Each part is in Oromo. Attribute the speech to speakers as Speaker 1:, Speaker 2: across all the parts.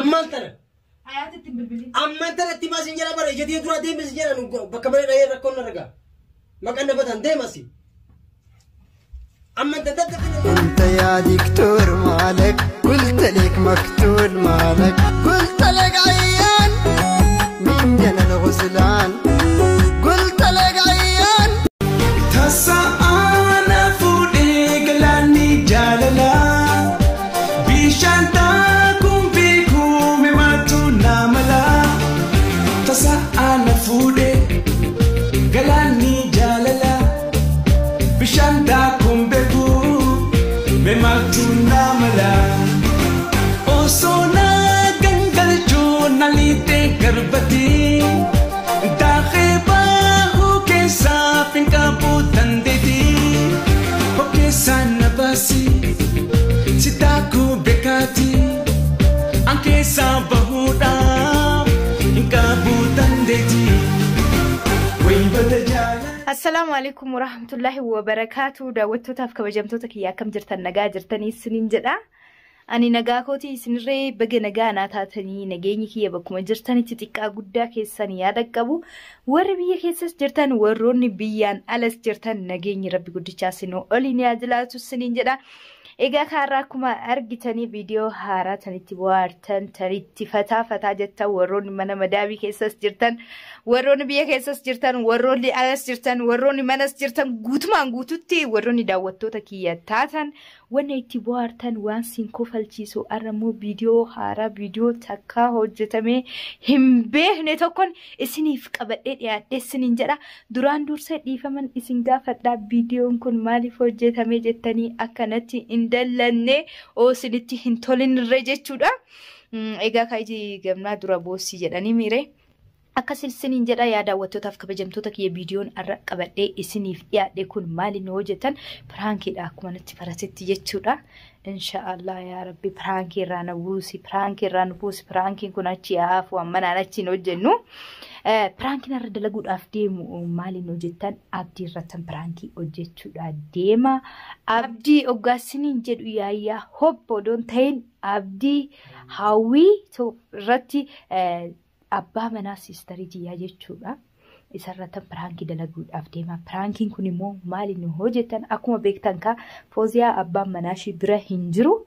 Speaker 1: أما أنت
Speaker 2: حياتي تبلبلي
Speaker 1: أما أنت تما سنجرا برا جديد ترى ديم سنجرا بكمل رأي ركون رجع ما كنا بدن ديم أسي أما أنت
Speaker 3: أنت يا دكتور مالك قلت لك مقتول مالك قلت لك عيان من جنى الغزلان قلت لك عيان
Speaker 4: تسعانا فوديك لاني جاللا بيشانتاكم بيكم ماتونا ملا تسعانا فوديك لاني جاللا بيشانتاكم بيكم ماتونا ملا أوسونا جنجل جونا ليتي كربتي داخبا سافin kabutan dedi oke sana basi sitaku bekati anke sabahuda kabutan dedi way badajala
Speaker 2: السلام عليكم ورحمة الله وبركاته دعوتو تافك بجمتوتك يا كم جرتن نجا جرتني سنين جدا أني نجاكوتي سنري بجي نجانا تاتني نجيني كي بكم جرتني تتكا قدا كيساني هذا قبو وربيه كيسس جرتن وروني بيان ألس جرتن نجيني ربي قدي جاسينو أوليني أجلاتو سنين جدا إيجا كاراكما أرجتني فيديو هاراتني تبوارتن تريتي فتا جتا وروني منا مدابي كيسس جرتن وروني بيه كيسس جرتن وروني ألس جرتن وروني منس جرتن قوتمان قوتوتي وروني داوتو تكيا تاتن وانا تبوارتن وان سينكو فالتيسو أرمو فيديو هارا فيديو تكا هجتمي هم به نتوكن اسني فقبت يا دسنين جرا دوران دورسة ديفمن اسنغا فتا فيديو نكون مالي فوجتمي جتني أكنتي إندلني أو سنتي هنتولين رجتشودا إيجا كايجي جمنا دورا بوسي جداني ميري أكسل سنين جدا يا دعوتو تافك بجمتوتك يا فيديون أرق قبل إسنيف يا ديكون مالي نوجتن برانكي دا كمان تفرست يجتشودا إن شاء الله يا ربي برانكي رانبوسي برانكي كنا تشياف ومنا نتشي نوجنو برانكي نرد لقود أفديمو مالي نوجتن أبدي رتن برانكي أوجتشودا ديما أبدي أوغاسنين جدو يا هوبو دون تين أبدي هاوي تو رتي أبا منا سيستري جيا جتشودا إسرّتن برانكي دلقود أفديما برانكين كوني مو مالي نهوجتن أكما بيكتن كا فوزيا أبا مناشي برا هنجرو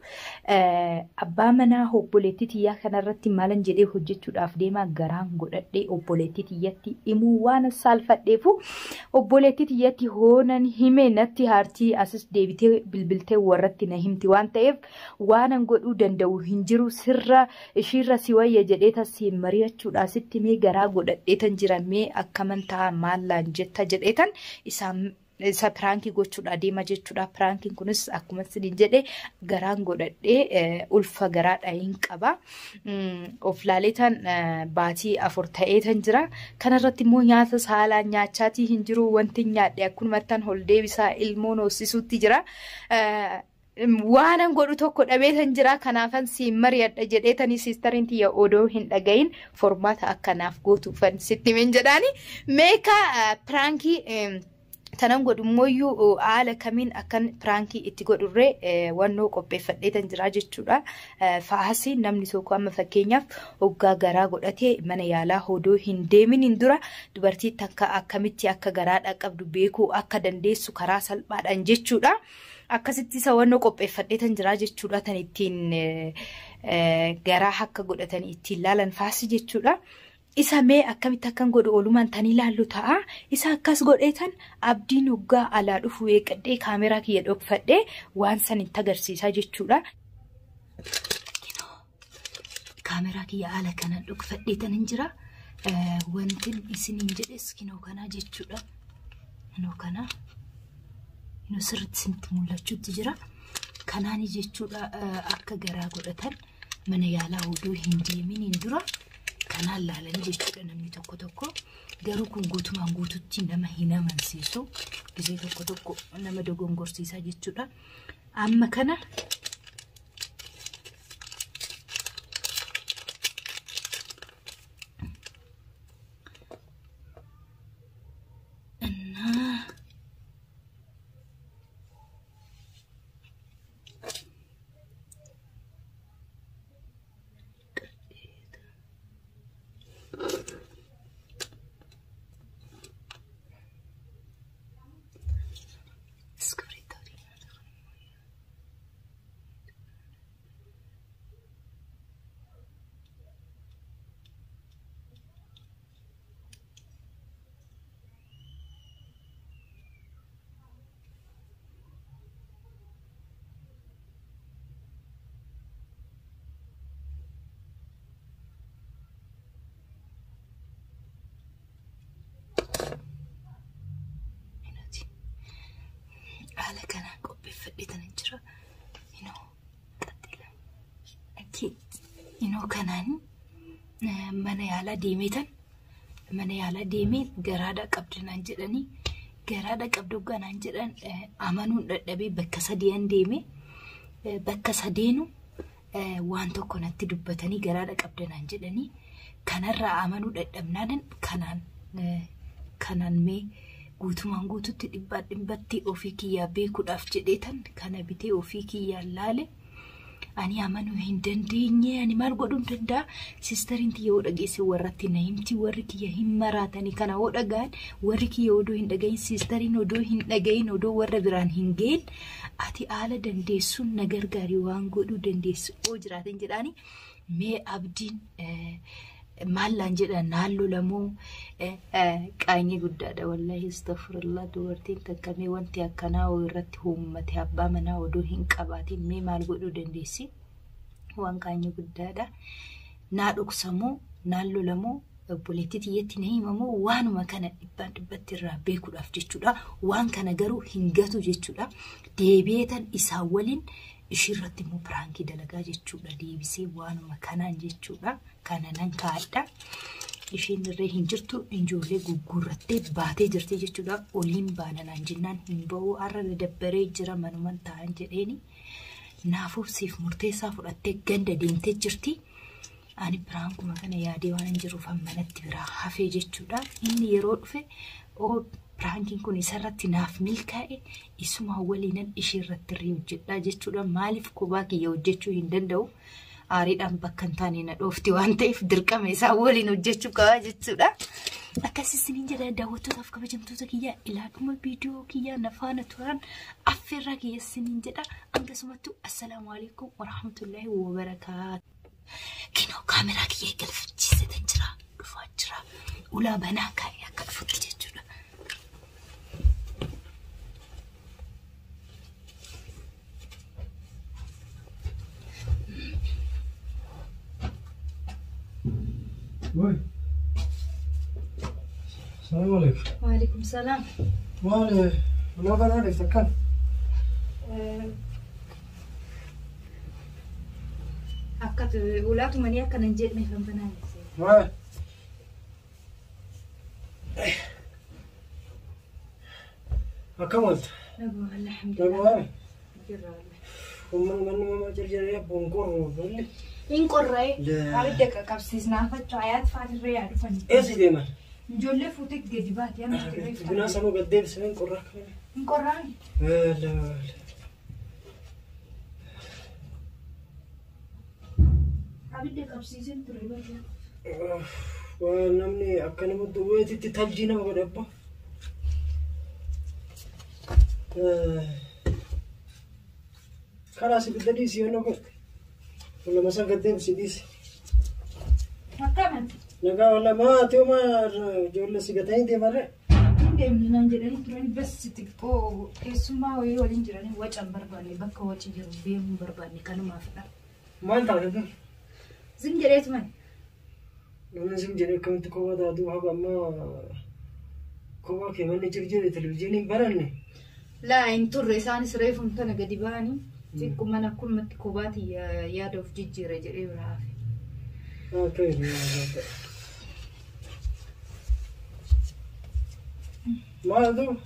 Speaker 2: أبا منا هو بوليتي يا كان رتي مالن جدي هوجتشود أفديما غران غوددي أو بوليتي يتي إمو وانا سالفة ديفو أو بوليتي يتي هونن همي نتي هارتي أسس ديبتي بالبلتي ورتي نهمتي وان تيف وانا غودو دندو هنجرو سرّا إشيرا سوايا جديتا سي مريتشود أستي مي غرا غوددي تنجرامي أكما منتا مالا جتا جديتان isa pranki gochuudha deema jechuudha prankin kunis akkuma sidin jedhe garaan godhadhe ulfa garaadha hin qaba of laaletan baatii afur ta'eetan jira kanarratti immoo nyaata saalaa nyaachaatii hin jiru wanti nyaadhe akkuma tan hol deebisaa ilmoon hoosisuutti jira waanan godhu tokko dhabeetan jira kanaafan si mariyadha jedheetanii siistariin tiyya odoo hin dhagayin formaata akkanaaf gootuufan sitti min jedhaani meeka pranki tanan godhu mooyyuu haala kamiin akkan pirankii itti godhurree wannoo qopheeffadheetan jira jechuudha. Faasii namni tokko amma fakkeenyaaf hoggaa garaa godhatee mana yaalaa hodoo hin deemin hin dura dubartii takka akkamitti akka garaadha qabdu beekuu akka dandeessu karaa salphaadhaan jechuudha. Akkasitti isa wannoo qopheeffadheetan jira jechuudha tan ittiin garaa akka godhatan ittiin laalan faasii jechuudha. Isa mee akkamitti akkan godhu oolumaan tan ilaallu ta'a. Isa akkas godheetan abdiin hoggaa alaa dhufu eeqadhee kaameraa kiyya dhokfadhee waan san itti agarsiisaa jechuudha. Kaameraa kiyya ala kana dhokfadheetan hin jira. Wanti isiniin jedhes kinoo kanaa jechuudha. Kinoo kanaa. Kinoo sirriitti isinitti mul'achuutti jira. Kanaani jechuudha akka garaa godhatan mana yaalaa hodoo hin deemin hin dura. Kanaan laalanii jechuudha namni tokko tokko garuu kun guutumaan guututti nama hin amansiisu gisee tokko tokko nama dogongorsiisaa jechuudha. Amma kana jedhetan jira. Kanaan mana yaalaa deemeetan mana yaalaa deemee garaadha qabdinaan jedhanii garaadha qabdu ganaan jedhan amanuun dadhabee bakka sadeen deeme bakka sadeenu waan tokko natti dubbatanii garaadha qabdinaan jedhanii kanarraa amanuu dadhabnaan kanaan mee guutumaan guututti dhibbatti ofii kiyyaa beekuudhaaf jedheetan kana bitee ofii kiyyaa laale. Ani amanu hin dandeenye ani maal godhuu danda'a sisterin tiyya oo dhageesse warratti na himti warri kiyya hin maraatanii kana oo dhagaan warri kiyya odoo hin dhagayin sisterin odoo hin dhagayin odoo warra biraan hin geen ati haala dandeessuun na gargaari waan godhuu dandeessu oo jiraatan jedhaani mee abdiin maallaan jedhan naalloo lamoo qaanyee guddaadha wallahi astaghfirullah dubartiin takkamee wanti akkanaa irratti uummate abbaa manaa odoo hin qabaatiin mee maal godhuu dandeessi waan qaanyee guddaadha naa dhoksamoo naalloo lamoo obboleettii tiyyeetti na himamoo waanuma kana dhibbatti irraa beekuudhaaf jechuudha waan kana garuu hin gatu jechuudha deebi'eetan isaa waliin ishirratti immoo piraankii dalagaa jechuudha deebisee waanuma kanaan jechuudha kana nan kaadha ishiin irree hin jirtu ijoollee gugurrattee baatee jirti jechuudha oliin baananaan jennaan hin ba'uu har'a dabbaree jira manuman ta'an jedheeni naafuuf siif murteessaa fudhattee ganda deemtee jirti ani piraankuma kana yaadee waan jiruuf manatti biraa hafee jechuudha inni yeroo dhufe piraankiin kun isarratti naaf milkaa'e isuma waliinan ishiirratti irree hojjedhaa jechuudha maaliif kophaa kiyya hojjechuu hin danda'u aariidhaan bakka hin taane na dhoofti waan ta'eef dirqama isaa waliin hojjechuu qaba jechuudha akkasisiniin jedha daawwattootaaf kabajamtoota kiyya ilaadhuma viidiyoo kiyya nafaana turan affeerraa kiyyasiniin jedha akkasumattuu assalaamu alaikum warahmatullaahi wabarakaatu kinoo kaameraa kiyya galfachiisetan jira dhufaa jira ulaa banaa kaa'ee akka dhufutti jechuudha.
Speaker 1: Oi. السلام عليكم.
Speaker 2: وعليكم السلام.
Speaker 1: ما بنعرف تكلم.
Speaker 2: أكاد ولاد مني أكاد نجيت من فم بناني.
Speaker 1: ما. أكملت.
Speaker 2: نبغى الحمد
Speaker 1: لله.
Speaker 2: نبغى.
Speaker 1: ومن ما ترجع يا بونكور ولا.
Speaker 2: إن قرّي. أردك كابسيس نافت عيات فاتر ريال فني.
Speaker 1: إيه زي ما.
Speaker 2: جولة فوتك جديبات يا مشكلة.
Speaker 1: بناس أنا قديم سنين قرّك.
Speaker 2: إن قرّاني.
Speaker 1: لا.
Speaker 2: أردك كابسيس تريبات يا.
Speaker 1: ونمني أكن مدويتي تتلجينا وقربا. خلاص بدي سيونو كنت. ولا مثلا قدام سيديس.
Speaker 2: ما كمان.
Speaker 1: نقا ولا ما توما جول سيجتين دي مرة.
Speaker 2: ديم نانجراني تراني بس تكو كيسوما ويو لينجراني وجه برباني بكو وجه جربيم برباني كانوا ما فدا.
Speaker 1: ما أنت عارف.
Speaker 2: زنجريت من.
Speaker 1: أنا زنجري كنت كوا دادو هذا ما كوا كمان نجري تلفزيوني براني.
Speaker 2: لا انتو الرئيسان سريفهم تنا قديباني. تكون أنا كل ما تكوباتي يا دوف جيجي رجعي ورافي.
Speaker 1: أوكي. ما هذا؟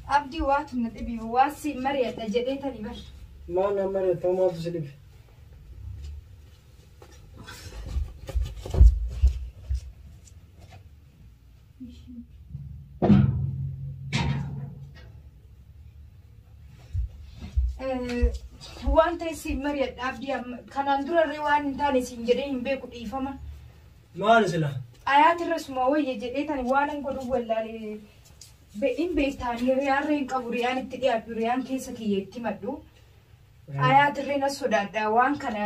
Speaker 2: أبدي وقت من تبي واسي مريت نجدتها لي بس.
Speaker 1: ما أنا مريت ما تسلف.
Speaker 2: وان تيسي مريت أبدي كان عندنا روان تاني سنجرين بيكو إيفما.
Speaker 1: ما نسلا.
Speaker 2: آيات الرسم ويا جدتها وانا نقول ولا لي بين بيتاني ريان كابوريان تدي أبوريان كيسة كيتي مدو. آيات الرنا سودا وان كان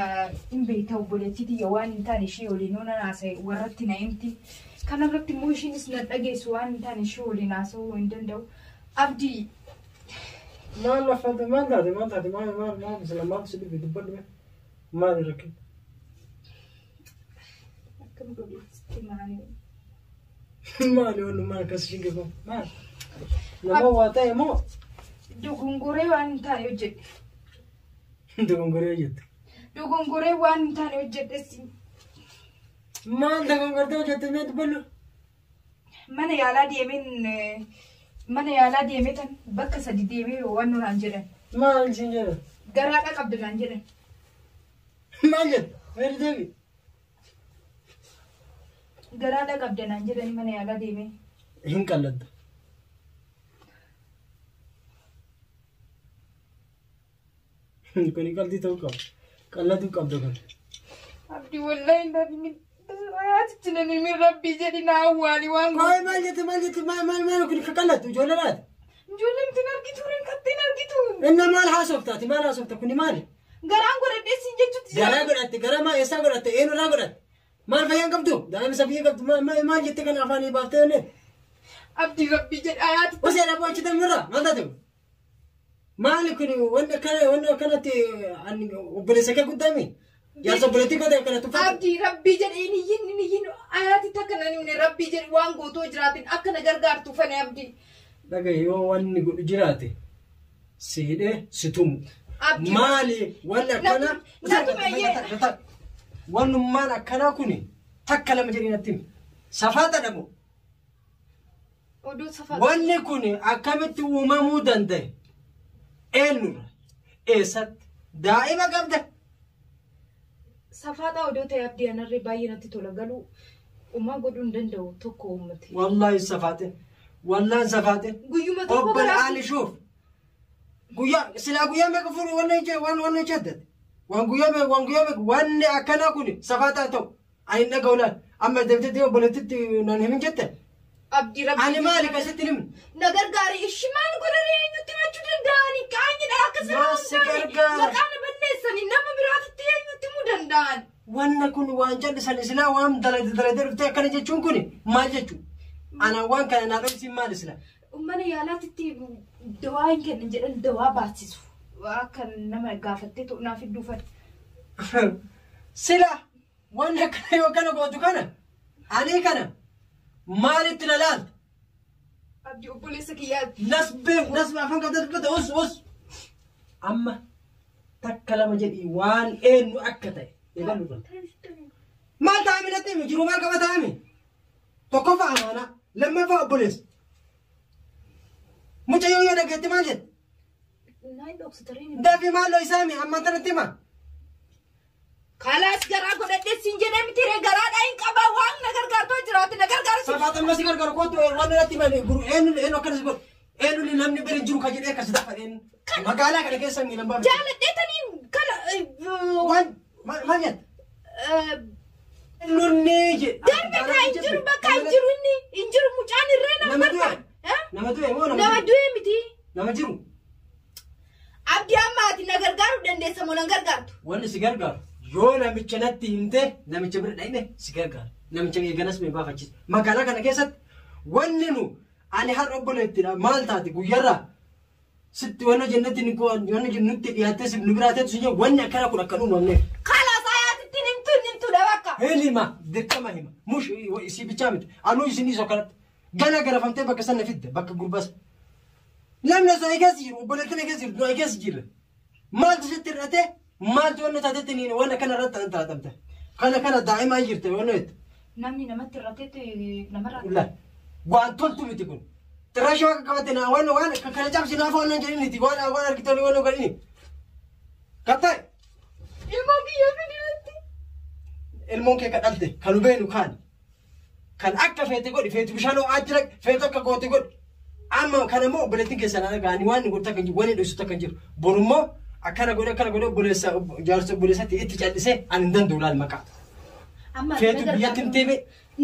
Speaker 2: إن بيتا وبلتي دي وان تاني شيء ولينونا ناسي ورتنا إمتي كان ربتي موشين سنت أجيس وان تاني شيء وليناسو ويندندو أبدي.
Speaker 1: ما نفذ ما داري ما مثلا ما تسلف يدبر ما نركب.
Speaker 2: كم قولي استمعني.
Speaker 1: ما له ما كسرين كم ما. لما هو تاي ما.
Speaker 2: دوغونغوري وان تاي وجد.
Speaker 1: Dogongoree jette.
Speaker 2: Dogongoree waan hin taane hojjedhessi.
Speaker 1: Maal dogongortee hojjette mee dubballu?
Speaker 2: Mana yaalaa deemetan bakka sadi deemee waan nuraan jedhan.
Speaker 1: Maal isin jedhan?
Speaker 2: Garaadha qabdinaan jedhan.
Speaker 1: Maal jette? Meeri deebi.
Speaker 2: Garaadha qabdinaan jedhani mana yaalaa deemee.
Speaker 1: Hin qalladda. Kuni qalbii ta'uu qaba. Qalladuu qabda kan.
Speaker 2: Abdii wallahi hin dhaabini. Ayaatichi nani min rabbii jedhi naa awwaali waan
Speaker 1: Maal jette maal kun qalladdu ijoollee laata?
Speaker 2: ijoolleen tin argitu rin kattiin argitu.
Speaker 1: Inna maal haasoftaati maal haasofta kuni maali?
Speaker 2: Garaan godhadheessi jechuutti.
Speaker 1: Garaa godhatte gara maa eessaa godhatte eenyurraa godhatte? Maal fayyaan qabdu? Daa'imsa biyya qabdu maal jette kan afaanii baaftee illee?
Speaker 2: Abdii rabbii jedhi ayaatichi.
Speaker 1: Osoo dhaboo achi ta'e maal taate? Maali kun wanta kanatti obboleessa kee guddaami? Jaarsa obboleettii godhe kana tuffatu.
Speaker 2: Abdii rabbii jedhi iyyin ayaati takka nan himne rabbii jedhi waan gootoo jiraatin akka na gargaartu fane abdii.
Speaker 1: Dhagaye yoo wanni godhu jiraate siidhee si tumu. Maali wanni akkana wannummaan akkanaa kuni takka lama jedhii natti himi. Safaata dhabu.
Speaker 2: Oduu safaata.
Speaker 1: Wanni kuni akkamitti uumamuu danda'e? Eenyurra eessatti daa'ima qabda.
Speaker 2: Safaata oduu ta'e abdii anarree baay'ee natti tola galuu uumaa godhuu hin danda'u tokko uummate.
Speaker 1: Wallaahi safaate. Wallaan safaate.
Speaker 2: Guyyuma tokko
Speaker 1: Obbol Ali shuuf. Silaa guyyaa meeqa fuudhu wanna jettate. Waan guyyaa meeqa wanni akkanaa kuni safaataa ta'u. Ani dhaga'u laal. Amma deemtee obboleettiitti naan himin jette.
Speaker 2: Abdii rabbii.
Speaker 1: Ani maali kasitti himin?
Speaker 2: Na gargaari ishii maal godhanii eenyutti himachuu danda'anii qaanyidha akkasuma maqaan balleessanii nama biraatitti eenyutti himuu danda'an.
Speaker 1: Wanna kun waan jallisan silaa waan daladee dhuftee akkana jechuun kuni maal jechuun? Ana waan kana naa dhoksiin maal isla?
Speaker 2: Mana yaalaatitti dawaa hin kennan jedhan dawaa baasisu. Akka nama gaafattee naaf hedduu fadha.
Speaker 1: Sila waan akkana yoo kana gootu kana ani kana maalitti na laalta?
Speaker 2: Abdii obboleessa kiyyaati.
Speaker 1: Nasbee afaan qabda dubbata us. Amma takka lama jedhii waan eenyu akka ta'e eegalu dha. Maal ta'ame natti himi jiru maal qaba ta'ame? Tokkoffaa amaanaa lammaffaa obboleessa. Mucayyoo yoo dhageetti maal jette? Dafii maalloo isaami amma tanatti hima.
Speaker 2: Kalaas garaa godhadheessiin jedhee miti garaadhaa hin qabaa waan na gargaartoo jiraate na gargaara.
Speaker 1: Safaatan masi gargaaru kootu waan irratti himanii guru eenyu akkanas godhu eenyu namni bira jiru ka jedhee akkas dafa eenyu magaalaa kana keessa miilan baafate.
Speaker 2: Jaaladheetanii kana
Speaker 1: waan maal jette? Nunni jedhe.
Speaker 2: Darbe kaa hin jiru bakka hin jiru inni hin jiru mucaan irree nama barbaada.
Speaker 1: Nama du'e moo
Speaker 2: nama du'e miti.
Speaker 1: Nama jiru.
Speaker 2: Abdii ammaati na gargaaruu dandeessa moo na gargaartu?
Speaker 1: Wanni si gargaaru yoo namicha natti himte namicha bira dhaqne si gargaara. Namicha eeganas mee baafachisa. Magaalaa kana keessatti wanni nu ani har'a obboleettidha maal taate guyyarraa sitti wanna jennatti wanna jennutti dhiyaattee si nu biraateetu si jedhu wanni akkana kun akka uumamneef.
Speaker 2: Kalaas ayaatitti nimtuudha bakka.
Speaker 1: Hima dirqama hima mush isii bichaa miti anuu isinii sokkanatti gana garafamtee bakka sana fidde bakka gurbas. Namni osoo eegas jiru obboleettiin eegas jiru dura eegas jirre maaltu sitti hir'ate maaltu wanna taatetti niin wanna kana irratti xaaxamte kana daa'imaa jirte wanna jette.
Speaker 2: Namni namatti irrateetti namarraa.
Speaker 1: Ilaa waan toltu miti kun xirraashii waan qabatte naa waan kana cabsi naafa waan jedhiniti waan argitanii waan godhini. Kattaa'e.
Speaker 2: Ilmoo biyya fidilatti.
Speaker 1: Ilmoon kee kadhalte kan hubeenu kan akka feete godhi feetu bishaan ho'aa jira feetu akka goote godhi. Amma kana moo obboleettiin keessan argaani waan ni godhata kan jiru waan ni dho'isu kan jiru borummoo akkana godhe obboleessa jaarsa obboleessatti itti callisee ani hin danda'u laal maqaa. Feetu biyyatti hin teebe.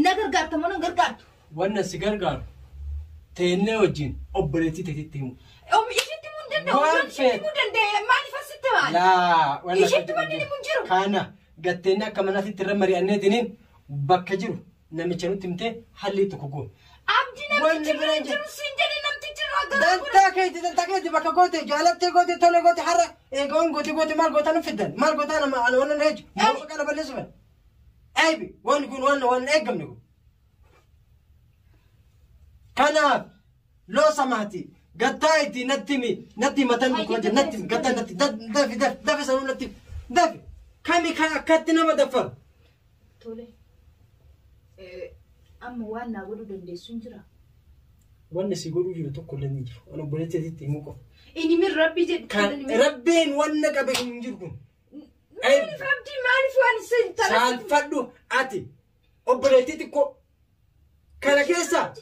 Speaker 2: Na gargaarta moo na gargaartu?
Speaker 1: Wannan si gargaaru teennee wajjin obboleettii teetitti himu.
Speaker 2: Ishitti mun danda'u ishitti mun danda'e maaliif asitti maali?
Speaker 1: Laa wannan
Speaker 2: ishitti wanni ni mun jiru.
Speaker 1: Kana gatteenni akka manaatti irra mari'anneetiniin bakka jiru namicha nutti himtee halli tokko goone.
Speaker 2: Abdii namichi bira jiru siin jedhe namtichi irraa
Speaker 1: Dantaa keeti bakka goote jaalattee goote tole goote har'a eegaawwan goote maal gootaa nu fiddan maal gootaa nama waan na jechu maal kana balleessu fan. Aybi waan kun waan eeggamne kun. Kanaaf loo samaati قطعتي نتي متن بكوجة نتي قطع نتي دف سنو نتي دف كمي كاتنا ما دفر
Speaker 2: تولي أما وانا أقوله دندي سنجرا
Speaker 1: وانا سيقولوا جلو تقول لني أنا بنيتي تي موقف
Speaker 2: إني من ربي جد
Speaker 1: ربين وانا قبل نجركم
Speaker 2: ماني فهمتي ماني فواني سنتر
Speaker 1: سال فدو أتي أبريتي تكو كلا كيسا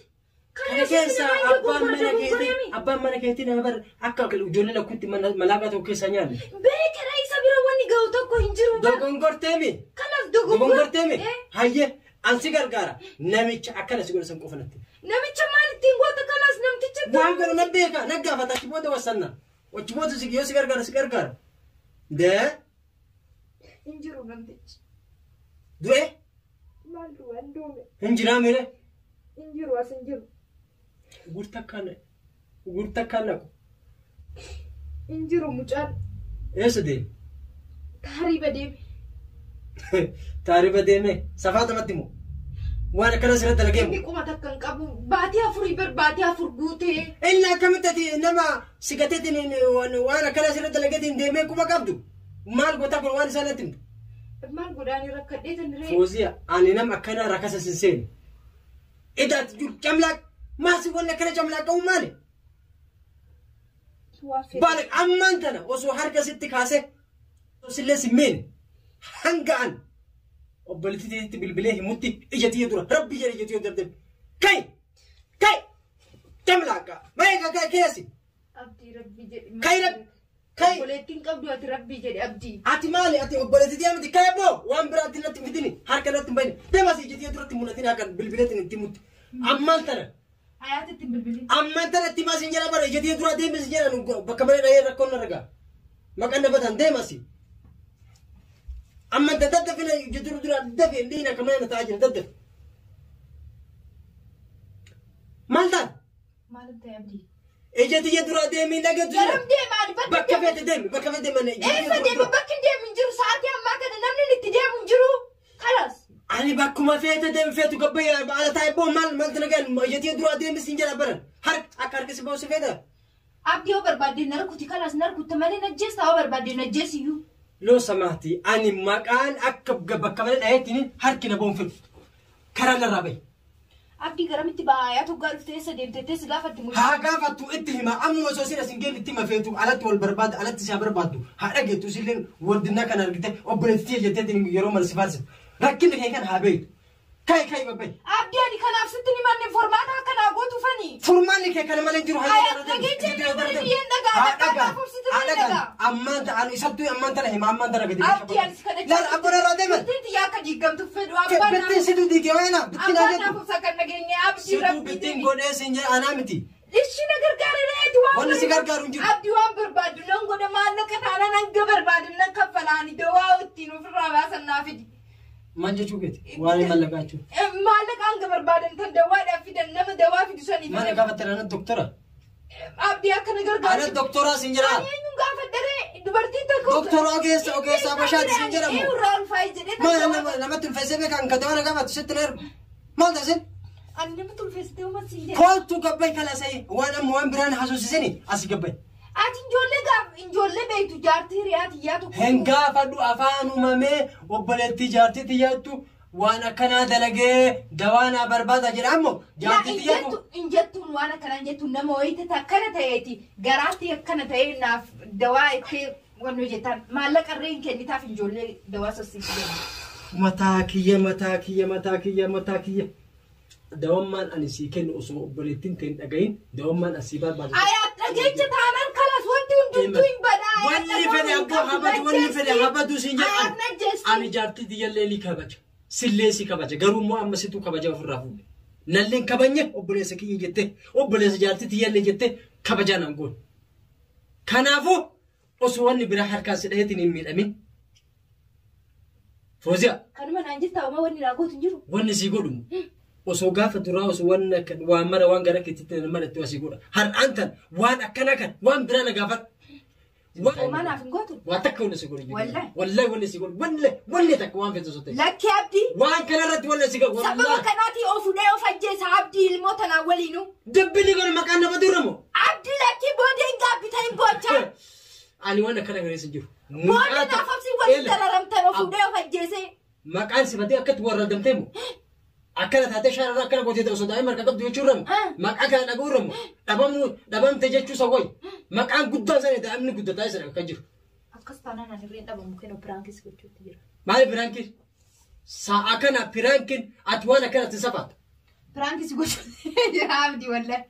Speaker 1: أبان منا كيتي نهبر أكل جولنا كنت ملاقة وكيسا نيان
Speaker 2: بيك رئيس أبيرا واني قوتوكو هنجرو
Speaker 1: دوغون غورتيمي
Speaker 2: خلاص دوغون
Speaker 1: غورتيمي هاي أنسي غرغارا نميتش أكل سيقول سنكو فنتي
Speaker 2: نميتش مالي تنغوتا خلاص نمتش
Speaker 1: وانغو نبيكا نقافة تشبودا وسنة وشبودا سيقيو سيغرغارا ده
Speaker 2: هنجرو نمتش
Speaker 1: دوه
Speaker 2: مالو اندومي
Speaker 1: هنجرا ميري
Speaker 2: هنجرو أسنجرو
Speaker 1: gurta kana
Speaker 2: injiru mucal
Speaker 1: esde tariba deme safata matimo wana kana sira dalagemo
Speaker 2: kuma takkan qabu baati afuri ber baati afur gute
Speaker 1: illa kamitati nama sigateti wana kana sira dalageti deme kuma qabdu mal gota ko wana sanatim
Speaker 2: mal godani rakkadeten re
Speaker 1: fozia ani nam akana rakasa sinsen idat jur jamlak ماسي ولا كنا جملة قوماني بالك أمانتنا وسو حركة ستك هاسه وسلة سمين هنقان وبلتي تبلبليه متي إجتي يدور ربي جري إجتي يدور كاي جملة ما يكا كيسي
Speaker 2: أبدي ربي جري
Speaker 1: كاي
Speaker 2: ولكن قبل ربي جري أبدي
Speaker 1: أتمالي أتي وبلتي دي أمدي كاي بو وان براتي نتمديني حركة نتمبيني تماسي إجتي يدور تمونتين هكذا بلبلتين تموت أمانتنا
Speaker 2: حياتي تبلبلي
Speaker 1: أما أنت لا تماسين جرا برا جدي ترى ديم بس جرا بكمل رأي ركون رجع ما كنا بدن ديماسي أما أنت تدف فينا جدي ترى دف لينا كمان نتاجر تدف مالتا
Speaker 2: مالتا يا ابدي
Speaker 1: إجتي ترى ديم لا جدي
Speaker 2: يا رب ديم أنا
Speaker 1: بكفيت ديم أنا
Speaker 2: إيه فديم بكين ديم من جرو ساعتي أما كنا نمني نتديم من جرو خلاص
Speaker 1: أنا بكما فيت ديم فيت قبيا على تايبو مال تلقى جدي ترى ديم بس جرا برا هرك أكار كسي بوس فيدا
Speaker 2: أبدي أوبر بعدين نركض خلاص نركض تمانين نجس أوبر بعدين نجس يو
Speaker 1: لو سمعتي أنا مكان أكب بكمل الآيتين هركنا بوم في كرال الربي
Speaker 2: أبدي كرامي تبايا تقال في تيس ديم تيس غافت مش
Speaker 1: غافت اتهما أم وسوسينا سنجيل التيمة فيتو على طول برباد على تسابر بادو هرجع تسيلين ودنا كان رجعت أوبرتي جتت يوم السفارس لكن كان هابيت كاي بابي
Speaker 2: أبدي أنا كان أفسدني من فورماتا كان أقول فني
Speaker 1: فورماني كان مالين جرو أما أنت أنا يسبتو أما أنت لا أما أنت رجعت
Speaker 2: أبدي أنا سكنت
Speaker 1: لا أبغى رادم
Speaker 2: تدي يا كدي قم تفيدو أبغى
Speaker 1: بتين سيدو دي كمان بتين
Speaker 2: أنا فسكن نجيني أبدي
Speaker 1: سيدو
Speaker 2: ربي
Speaker 1: بتين قولي سنجا أنا متي
Speaker 2: إيش نقدر كارين
Speaker 1: ولا سيجار كارونجي
Speaker 2: أبدي وان برباد نونغو دما نكت أنا ننقبر بعد نكفلاني دواء وتينو في الرابع النافذ
Speaker 1: مانجا شوكت واري مالكاتو
Speaker 2: مالك أنقبر بعد أنت دواء في دنما دواء في دسوني
Speaker 1: ما أنا قافت أنا الدكتورة
Speaker 2: أبدي أكن نقدر
Speaker 1: أنا الدكتورة سنجرا
Speaker 2: أنا قافت دري دبرتي تكو
Speaker 1: دكتورة أوكيس أبشاد سنجرا
Speaker 2: إيه ورال فايز
Speaker 1: ما لما تنفسي بك عن كدوانا قافت ست نير ما تزين
Speaker 2: أنا لما تنفسي وما تسيدي
Speaker 1: كنت قبل كلا سي وأنا موان بران حسوسيني أسي قبل
Speaker 2: إنجولة بيتو جارتي رياتي ياتو
Speaker 1: هنگا فدو أفانو مامي وبلتي جارتي تياتو وانا كنا دلقي دوانا بربادا جرامو جارتي تياتو
Speaker 2: إنجتون وانا كنا جتو نمويت تاكنا تايتي غراتي كنا تاي ناف دواء تي وانو جتان مالك الرين كني تاف إنجولة دواء سوسيسي
Speaker 1: متاكية دومان أنا سيكن أسمع بلتين تين أجين دومان أسيبار بعد
Speaker 2: آيات رجعت تانان خلاص ودي بنا
Speaker 1: واللي فدي هبادو سنجا أنا جارتي دي اللي كباج سلسي كباج قروا مو أما ستو كباج وفرافو نلين كبانية وبلس كي جته وبلس جارتي دي اللي جته كباجنا نقول كنافو أسواني برا حركة سدهتين الميل أمين فوزيا
Speaker 2: كانوا من عندي تاوما وني لاقو تنجرو
Speaker 1: وني سيقولوا وسوقافة دراوس وانك وامرا وانجرك تتنا مرة توسيقولا هر أنت وان أكنك وان برانا قافت
Speaker 2: وما نعرف نقول
Speaker 1: واتكون سيقول
Speaker 2: والله
Speaker 1: ولا سيقول ولا تكوان في تصوتي
Speaker 2: لك يا عبدي
Speaker 1: وان كان رد ولا سيقول والله
Speaker 2: سبب كناتي أوفو ده أوفجيس عبدي الموت أنا ولينو
Speaker 1: دبلي قال مكان بدورمو
Speaker 2: عبدي لا Lakki boodeen gaabbitaa hin boochaa.
Speaker 1: Ani waan akkana gareessa jiru.
Speaker 2: Boodeen afamsi waliin dararamtan of fuudhee of ajjeesee.
Speaker 1: Maqaan sifatee akkatti warradamtee moo? Akkana taatee shaararraa akkana gootee ta'u sodaa'ee marqa qabdu jechuudha moo? Maqaa kana dhaga'uurra moo? Dhabamte jechuu sawwayyi. Maqaan guddaan sana daa'imni guddataa isa akka jiru.
Speaker 2: Akkas taanaan ani irreen dhabamu kennu piraankis gochuutti jira.
Speaker 1: Maali piraankiin? Sa'a kana piraankiin ati waan akkanatti safaata.
Speaker 2: Piraankis gochuutti jira abdii wallahi.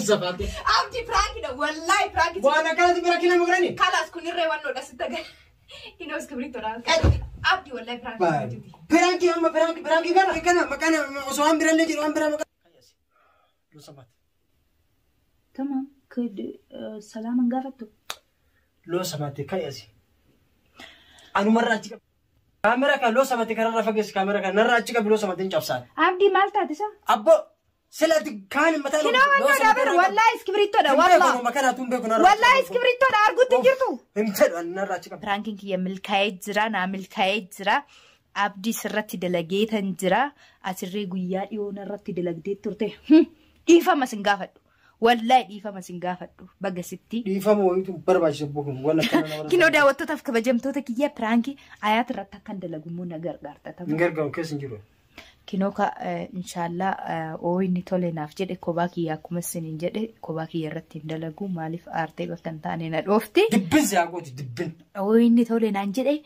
Speaker 1: Safaate.
Speaker 2: Abdii piraankiidha wallahi pirankis.
Speaker 1: Waan akkanatti piraankiin nama gurani?
Speaker 2: Kalaas kun irree waan nodha sitta gala. Inoos kibrittoodhaan. Abdii wallahi pirankis gochuutti.
Speaker 1: Pirankii amma pirankii kana maqaan osoo waan birallee jiru waan biraa maqaan. Loo safaate.
Speaker 2: Tamam. Salaaman gaafattu.
Speaker 1: Loo safaate kaayasi. Anumarraa achi qabu. Kaamera kan loo safaate kanarra fageessi kaamera kan narraa achi qabu loo safaate hin cabsaan.
Speaker 2: Abdii maal taate isa?
Speaker 1: Abbo silati kaan mataa
Speaker 2: loo safaate. Wallahi iskibrittoodha wallahi.
Speaker 1: Makana tun beeku narraa.
Speaker 2: Wallahi iskibrittoodha arguutti hin jirtu.
Speaker 1: Hin fedhu narraa achi qabu.
Speaker 2: Piraankiin kiyya milkaa'ee jira naa milkaa'ee jira. Abdii sirratti dalageetan jira. Asirree guyyaa dhiyoo narratti dalagdee turte. Dhiifama sin gaafadhu. Wallahi dhiifama sin gaafadhu baga sitti.
Speaker 1: Dhiifama wayitu barbaachisa bokuun wala kana nama.
Speaker 2: Kinoo daawwattootaaf kabajamtoota kiyya pirankii ayaat irratti akkan dalagummoo na gargaarta.
Speaker 1: Gargaaru keessa hin jiru.
Speaker 2: Kinoo ka inshallah ooyinni tole naaf jedhe kophaa kiyya akkuma siniin jedhe kophaa kiyya irratti hin dalagu maaliif aartee bakka hin taane na dhoofti.
Speaker 1: Dibbin si haguuti dibbin.
Speaker 2: Ooyinni tole naan jedhe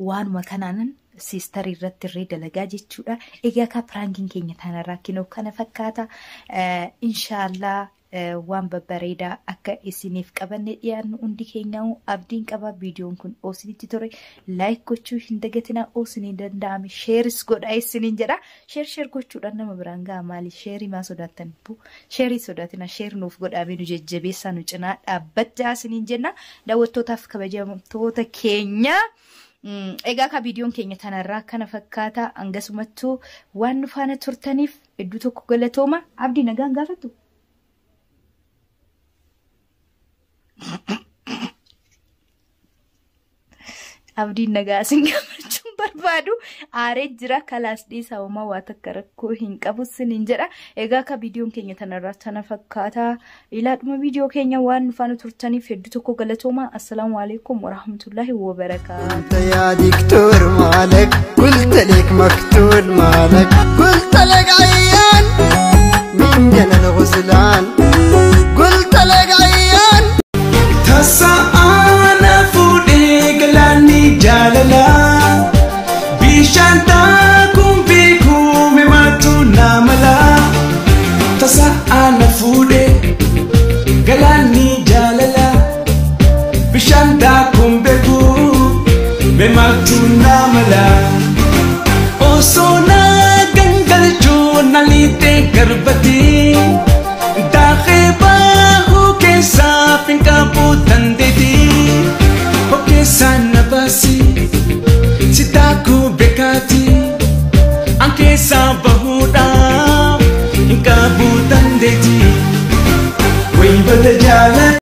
Speaker 2: waanuma kanaanan sistarii irratti irree dalagaa jechuudha. Egaa ka pirankiin keenya tanarraa kinoo kana fakkaata inshallah. Waan babbareedaa akka isiniif qabanne dhiyaannu hundi keenya abdiin qaba viidiyoon kun osinitti ture laayik gochuu hin dagatinaa osiniin danda'ame sheeris godhaa isiniin jedha sheer gochuudhaan nama biraan ga'a maali sheerii maa sodaattan sheerii sodaatina sheer nuuf godhaame nu jajjabeessaa nu cinaa dhaabbachaa isiniin jenna daawwattootaaf kabajamtoota keenya. Egaa ka viidiyoon keenya tanarraa kana fakkaata hangasumattuu waan nu faana turtaniif hedduu tokko galatooma abdii nagaan gaafattu. Abdiin nagaa isin gammachuun barbaadu aaree jira kalaas dhiisaa uumaa waa takka rakkoo hin qabu siniin jedha. Egaa ka viidiyoon keenya tanarraa tana fakkaata. Ilaadhuma viidiyoo keenya waan nu faana turtaniif hedduu tokko galatooma. Assalaamu alaikum warahmatullahi wabarakaatuh.
Speaker 3: يا دكتور مالك قلت لك مقتول مالك قلت لك عيان من جنى الغزلان قلت لك عيان
Speaker 4: Tasa'ana fuudhee galaanni jaalala bishaan taakuun beekuume maatu naamala. Tasa'ana fuudhee galaanni jaalala bishaan taakuun beekuume maatu naamala. Osoo na gangalchuu na liitee garbatii daakee baahuu keessaa finqaabuu dandeetii hokkeessaan baasii si taakuu beekaati an keessaa bahuudhaaf hinqaabuu dandeetii.